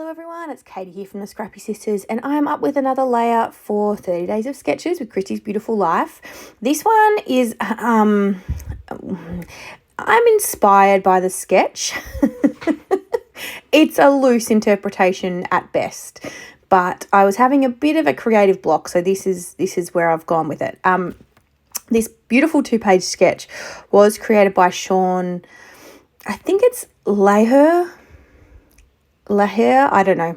Hello everyone, it's Katie here from the Scrappy Sisters, and I'm up with another layer for 30 Days of Sketches with Christy's Beautiful Life. This one is, I'm inspired by the sketch. It's a loose interpretation at best, but I was having a bit of a creative block, so this is where I've gone with it. This beautiful 2-page sketch was created by Shawn, I think it's Lahr, I don't know.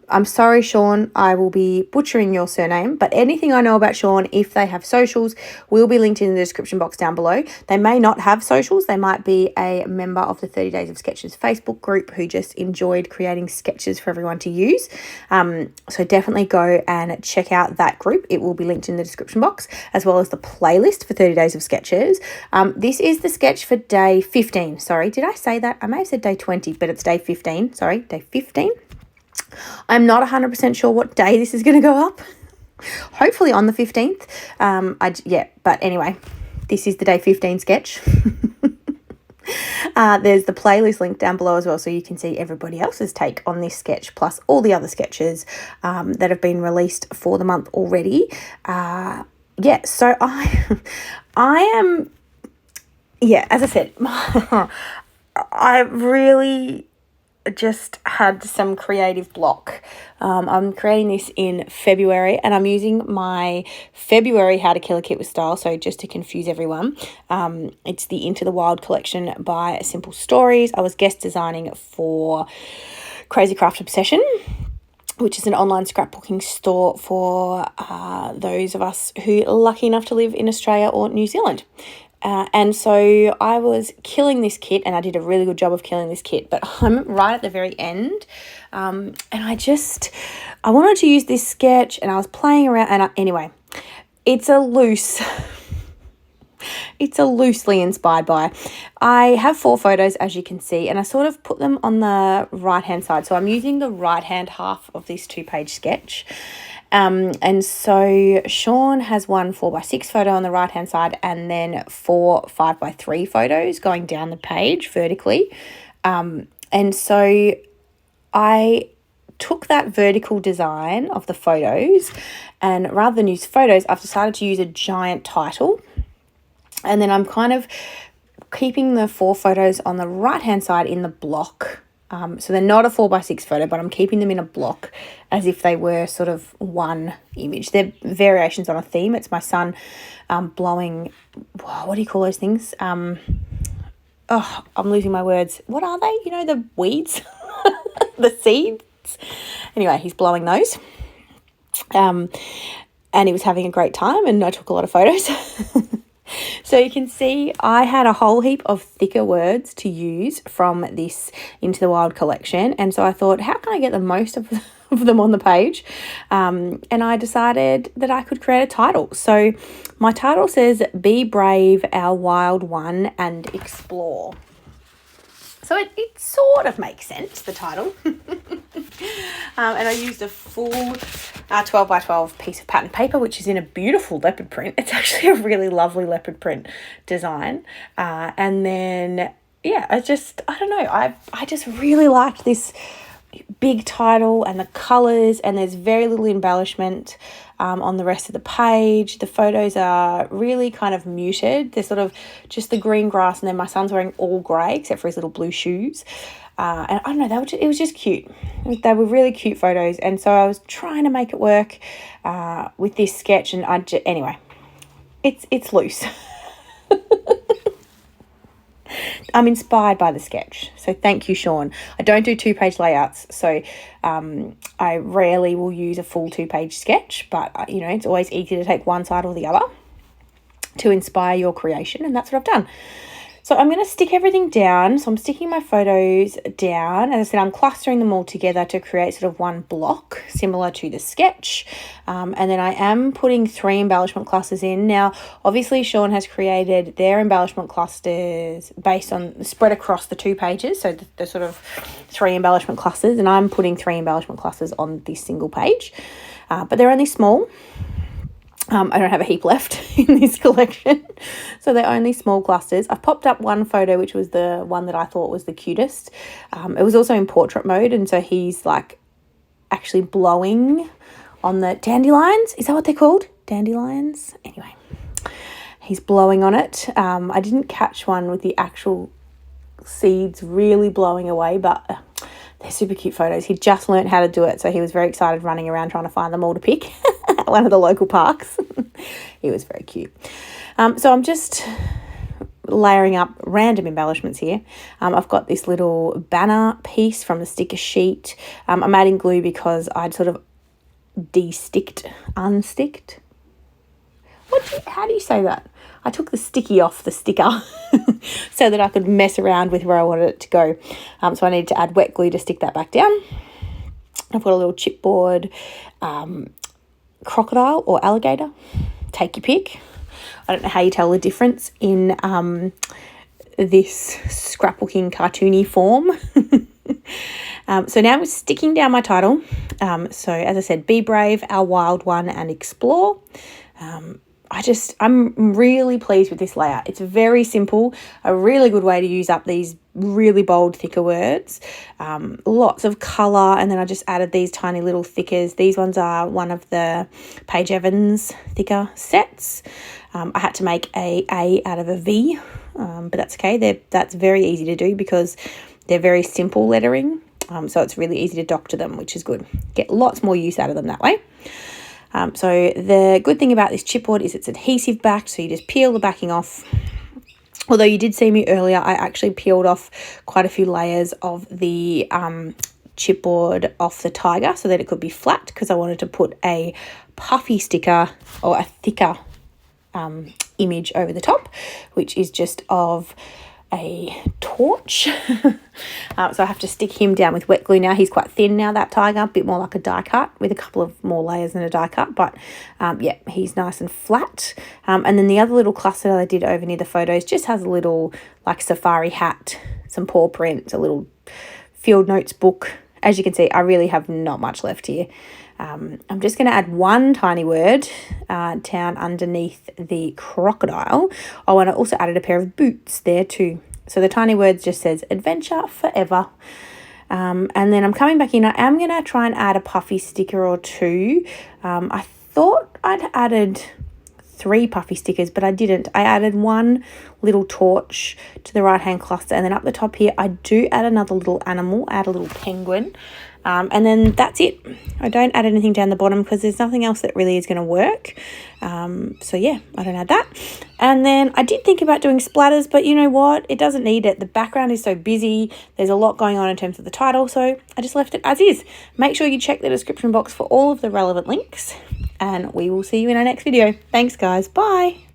I'm sorry, Shawn. I will be butchering your surname, but anything I know about Shawn, if they have socials, will be linked in the description box down below. They may not have socials. They might be a member of the 30 Days of Sketches Facebook group who just enjoyed creating sketches for everyone to use. So definitely go and check out that group. It will be linked in the description box, as well as the playlist for 30 Days of Sketches. This is the sketch for day 15. Sorry, did I say that? I may have said day 20, but it's day 15. Sorry, day 15. I'm not 100% sure what day this is going to go up. Hopefully on the 15th. But anyway, this is the day 15 sketch. There's the playlist link down below as well, so you can see everybody else's take on this sketch, plus all the other sketches that have been released for the month already. So I am, as I said, I really just had some creative block. I'm creating this in February, and I'm using my February How to Kill a Kit with Style. So just to confuse everyone, it's the Into the Wild collection by Simple Stories. I was guest designing for Crazy Craft Obsession, which is an online scrapbooking store for those of us who are lucky enough to live in Australia or New Zealand. And so I was killing this kit, and I did a really good job of killing this kit, but I'm right at the very end. And I wanted to use this sketch, and I was playing around, and anyway, it's loosely inspired by. I have 4 photos, as you can see, and I sort of put them on the right-hand side. So I'm using the right-hand half of this 2-page sketch. And so Shawn has one 4x6 photo on the right hand side, and then 4 5x3 photos going down the page vertically. And so I took that vertical design of the photos, and rather than use photos, I've decided to use a giant title. And then I'm kind of keeping the 4 photos on the right hand side in the block. So they're not a 4x6 photo, but I'm keeping them in a block as if they were sort of one image. They're variations on a theme. It's my son blowing, what do you call those things? I'm losing my words. What are they? You know, the weeds, the seeds. Anyway, he's blowing those. And he was having a great time, and I took a lot of photos. So you can see I had a whole heap of thicker words to use from this Into the Wild collection. And so I thought, how can I get the most of them on the page? And I decided that I could create a title. So my title says, "Be Brave, Our Wild One, and Explore." So it sort of makes sense, the title. And I used a full 12x12 piece of pattern paper, which is in a beautiful leopard print. It's actually a really lovely leopard print design. And then, I don't know. I just really liked this big title and the colours, and there's very little embellishment on the rest of the page. The photos are really kind of muted. They're sort of just the green grass, and then my son's wearing all grey except for his little blue shoes. And I don't know, it was just cute. They were really cute photos, and so I was trying to make it work with this sketch, and anyway, it's loose. I'm inspired by the sketch, so thank you, Shawn. I don't do 2-page layouts, so I rarely will use a full 2-page sketch, but it's always easy to take one side or the other to inspire your creation, and that's what I've done. So I'm going to stick everything down. So I'm sticking my photos down. As I said, I'm clustering them all together to create sort of one block similar to the sketch. And then I am putting 3 embellishment clusters in. Now, obviously, Shawn has created their embellishment clusters based on spread across the 2 pages. So the sort of 3 embellishment clusters. And I'm putting 3 embellishment clusters on this single page. But they're only small. I don't have a heap left in this collection, so they're only small clusters. I've popped up one photo, which was the one that I thought was the cutest. It was also in portrait mode, and so he's like actually blowing on the dandelions. Is that what they're called? Dandelions? Anyway, he's blowing on it. I didn't catch one with the actual seeds really blowing away, but they're super cute photos. He just learnt how to do it, so he was very excited running around trying to find them all to pick at one of the local parks. He was very cute. So I'm just layering up random embellishments here. I've got this little banner piece from the sticker sheet. I'm adding glue because I'd sort of unsticked. How do you say that? I took the sticky off the sticker so that I could mess around with where I wanted it to go. So I needed to add wet glue to stick that back down. I've got a little chipboard crocodile or alligator. Take your pick. I don't know how you tell the difference in this scrapbooking cartoony form. So now we're sticking down my title. So as I said, be brave, our wild one, and explore. I'm really pleased with this layout. It's very simple, a really good way to use up these really bold, thicker words. Lots of colour, and then I just added these tiny little thickers. These ones are one of the Paige Evans thicker sets. I had to make a out of a V, but that's okay. That's very easy to do because they're very simple lettering. So it's really easy to doctor them, which is good. Get lots more use out of them that way. So the good thing about this chipboard is it's adhesive backed, so you just peel the backing off. Although you did see me earlier, I actually peeled off quite a few layers of the chipboard off the tiger so that it could be flat, because I wanted to put a puffy sticker or a thicker image over the top, which is just of a torch. So I have to stick him down with wet glue now. He's quite thin now, that tiger, a bit more like a die cut with a couple of more layers than a die cut, but yeah, he's nice and flat. And then the other little cluster that I did over near the photos just has a little like safari hat, some paw prints, a little field notes book. As you can see, I really have not much left here. I'm just going to add one tiny word down underneath the crocodile. Oh, and I also added a pair of boots there too. So the tiny word just says adventure forever. And then I'm coming back in. I am going to try and add a puffy sticker or two. I thought I'd added 3 puffy stickers, but I didn't. I added one little torch to the right hand cluster, and then up the top here I do add another little animal, add a little penguin, and then that's it. I don't add anything down the bottom because there's nothing else that really is going to work. So yeah, I don't add that. And then I did think about doing splatters, but you know what, it doesn't need it. The background is so busy, there's a lot going on in terms of the title, so I just left it as is. Make sure you check the description box for all of the relevant links, and we will see you in our next video. Thanks guys, bye.